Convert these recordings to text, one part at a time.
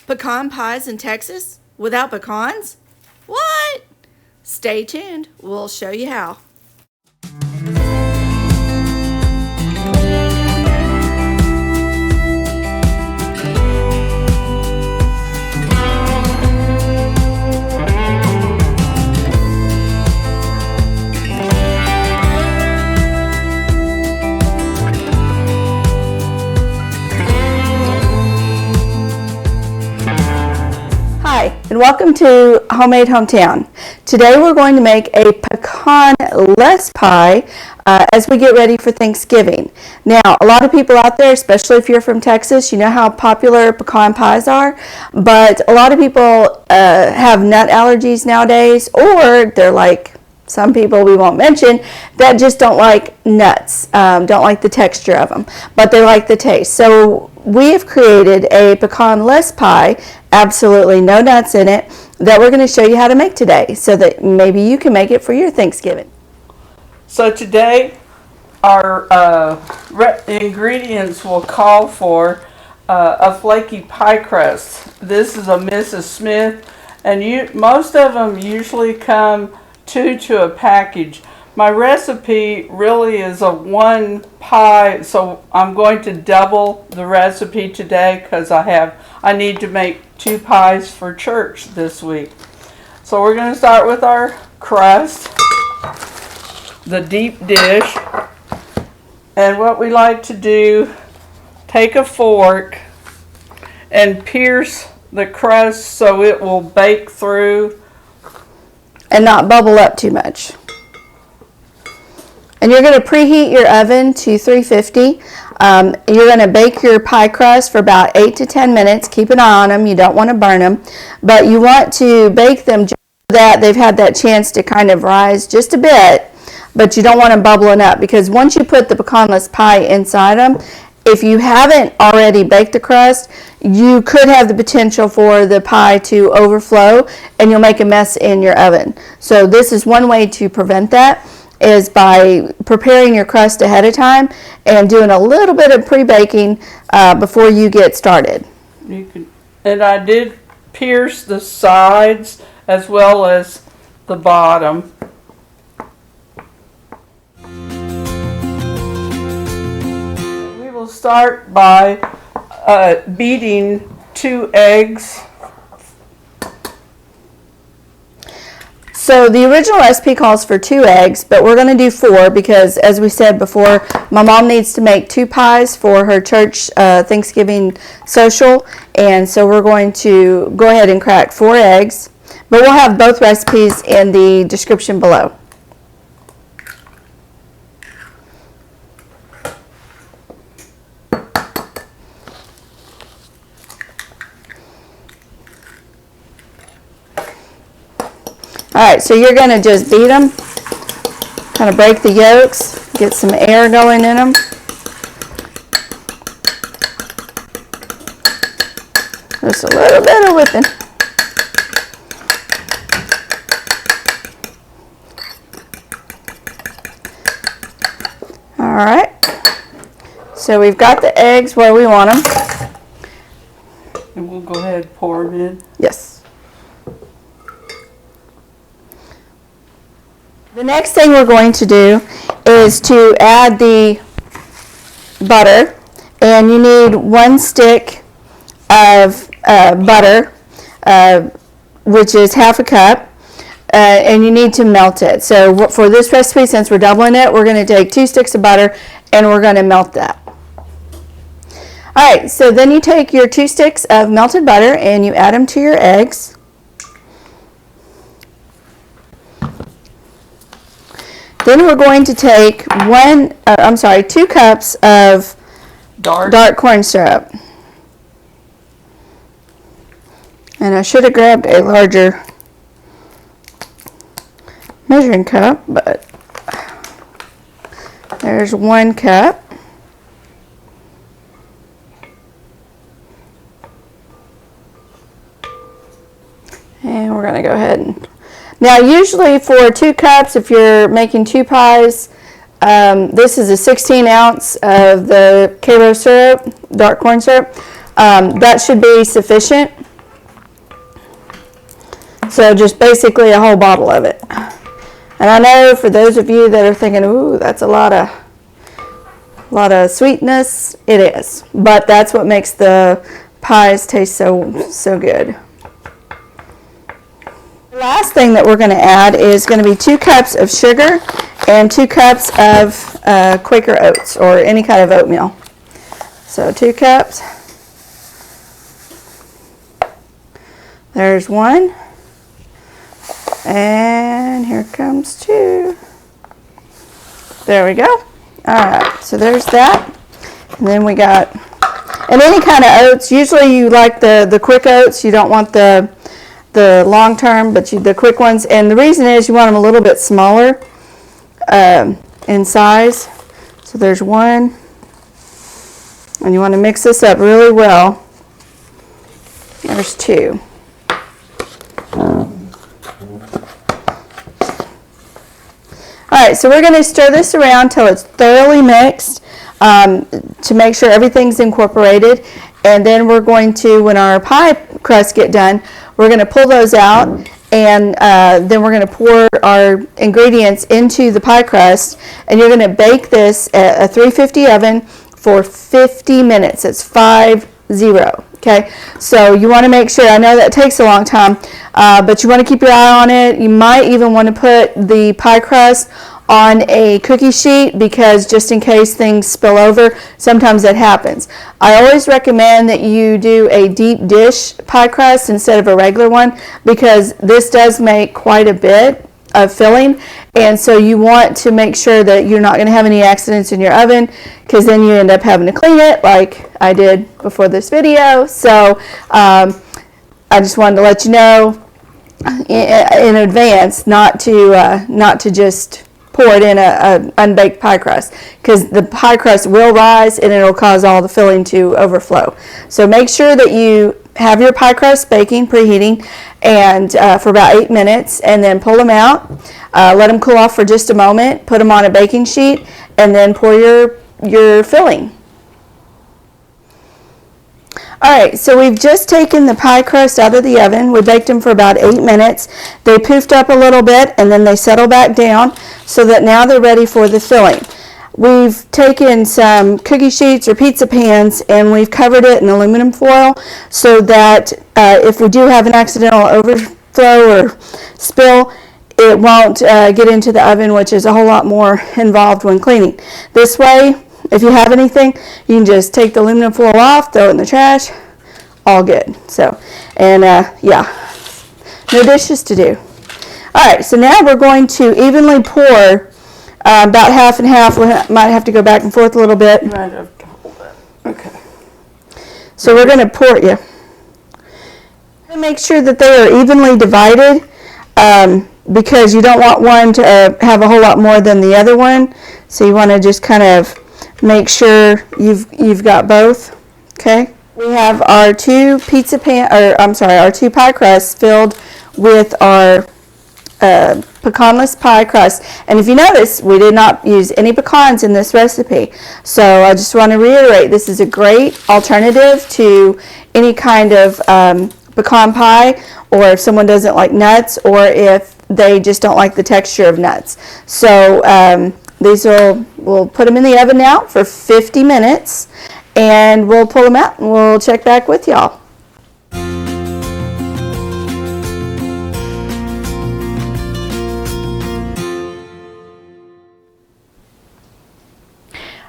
Pecan pies in Texas without pecans? What? Stay tuned. We'll show you how. Hi, and welcome to Homemade Hometown. Today we're going to make a pecan-less pie as we get ready for Thanksgiving. Now, a lot of people out there, especially if you're from Texas, you know how popular pecan pies are, but a lot of people have nut allergies nowadays, or they're like some people we won't mention that just don't like nuts, don't like the texture of them, but they like the taste. So we have created a pecan-less pie, absolutely no nuts in it, that we're going to show you how to make today so that maybe you can make it for your Thanksgiving. So today our ingredients will call for a flaky pie crust. This is a Mrs. Smith, and most of them usually come 2 to a package. My recipe really is a 1 pie, so I'm going to double the recipe today because I need to make 2 pies for church this week. So we're going to start with our crust, the deep dish, and what we like to do, take a fork and pierce the crust so it will bake through and not bubble up too much. And you're going to preheat your oven to 350. You're going to bake your pie crust for about 8 to 10 minutes. Keep an eye on them. You don't want to burn them. But you want to bake them just so that they've had that chance to kind of rise just a bit. But you don't want them bubbling up, because once you put the pecan-less pie inside them, if you haven't already baked the crust, you could have the potential for the pie to overflow and you'll make a mess in your oven. So this is one way to prevent that, is by preparing your crust ahead of time and doing a little bit of pre-baking before you get started. And I did pierce the sides as well as the bottom. We will start by beating 2 eggs. So the original recipe calls for 2 eggs, but we're going to do 4 because, as we said before, my mom needs to make 2 pies for her church Thanksgiving social, and so we're going to go ahead and crack 4 eggs, but we'll have both recipes in the description below. Alright, so you're going to just beat them, kind of break the yolks, get some air going in them. Just a little bit of whipping. Alright, so we've got the eggs where we want them. And we'll go ahead and pour them in. Yes. The next thing we're going to do is to add the butter, and you need 1 stick of butter, which is half a cup, and you need to melt it. So for this recipe, since we're doubling it, we're going to take 2 sticks of butter and we're going to melt that. Alright, so then you take your 2 sticks of melted butter and you add them to your eggs. Then we're going to take 2 cups of dark corn syrup. And I should have grabbed a larger measuring cup, but there's 1 cup. And we're going to go ahead and... Now, usually for 2 cups, if you're making 2 pies, this is a 16 ounce of the Karo syrup, dark corn syrup. That should be sufficient. So just basically a whole bottle of it. And I know for those of you that are thinking, ooh, that's a lot of sweetness, it is. But that's what makes the pies taste so good. The last thing that we're going to add is going to be 2 cups of sugar and 2 cups of Quaker oats or any kind of oatmeal. So 2 cups. There's 1. And here comes 2. There we go. Alright, so there's that. And then we got, and any kind of oats, usually you like the quick oats, you don't want the long term, but the quick ones. And the reason is you want them a little bit smaller in size. So there's 1. And you want to mix this up really well. There's 2. Alright, so we're going to stir this around till it's thoroughly mixed to make sure everything's incorporated. And then we're going to, when our pie crusts get done, we're going to pull those out, and then we're going to pour our ingredients into the pie crust. And you're going to bake this at a 350 oven for 50 minutes. It's 50. Okay, so you want to make sure, I know that takes a long time, but you want to keep your eye on it. You might even want to put the pie crust on a cookie sheet, because just in case things spill over, sometimes that happens. I always recommend that you do a deep dish pie crust instead of a regular one, because this does make quite a bit of filling, and so you want to make sure that you're not going to have any accidents in your oven, because then you end up having to clean it like I did before this video. So I just wanted to let you know in advance not to just pour it in a unbaked pie crust, because the pie crust will rise and it'll cause all the filling to overflow. So make sure that you have your pie crust baking, preheating, and for about 8 minutes, and then pull them out, let them cool off for just a moment, put them on a baking sheet, and then pour your filling. Alright, so we've just taken the pie crust out of the oven. We baked them for about 8 minutes. They poofed up a little bit, and then they settle back down, so that now they're ready for the filling. We've taken some cookie sheets or pizza pans, and we've covered it in aluminum foil, so that if we do have an accidental overflow or spill, it won't get into the oven, which is a whole lot more involved when cleaning. This way, if you have anything, you can just take the aluminum foil off, throw it in the trash, all good. So, and yeah, no dishes to do. Alright, so now we're going to evenly pour about half and half. We might have to go back and forth a little bit. You might have to hold that. Okay. So we're going to pour it. Make sure that they are evenly divided, because you don't want one to have a whole lot more than the other one. So you want to just kind of make sure you've got both. Okay. We have our 2 our 2 pie crusts filled with our pecan-less pie crust. And if you notice, we did not use any pecans in this recipe. So I just want to reiterate, this is a great alternative to any kind of pecan pie, or if someone doesn't like nuts, or if they just don't like the texture of nuts. So we'll put them in the oven now for 50 minutes, and we'll pull them out and we'll check back with y'all.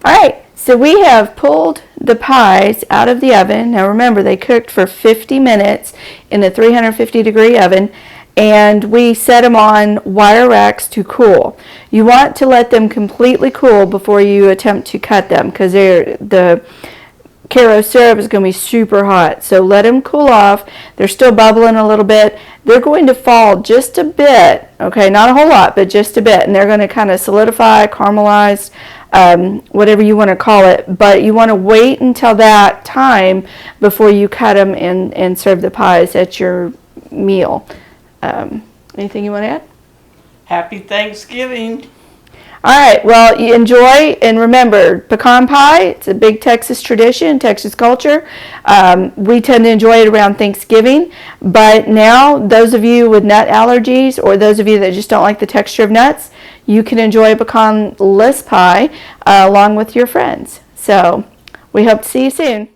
Alright, so we have pulled the pies out of the oven. Now remember, they cooked for 50 minutes in a 350 degree oven, and we set them on wire racks to cool. You want to let them completely cool before you attempt to cut them, because the Karo syrup is going to be super hot. So let them cool off. They're still bubbling a little bit. They're going to fall just a bit, okay, not a whole lot, but just a bit, and they're going to kind of solidify, caramelize, whatever you want to call it. But you want to wait until that time before you cut them and serve the pies at your meal. Anything you want to add? Happy Thanksgiving. All right, well, you enjoy, and remember, pecan pie, it's a big Texas tradition, Texas culture. We tend to enjoy it around Thanksgiving, but now those of you with nut allergies or those of you that just don't like the texture of nuts, you can enjoy pecan-less pie along with your friends. So we hope to see you soon.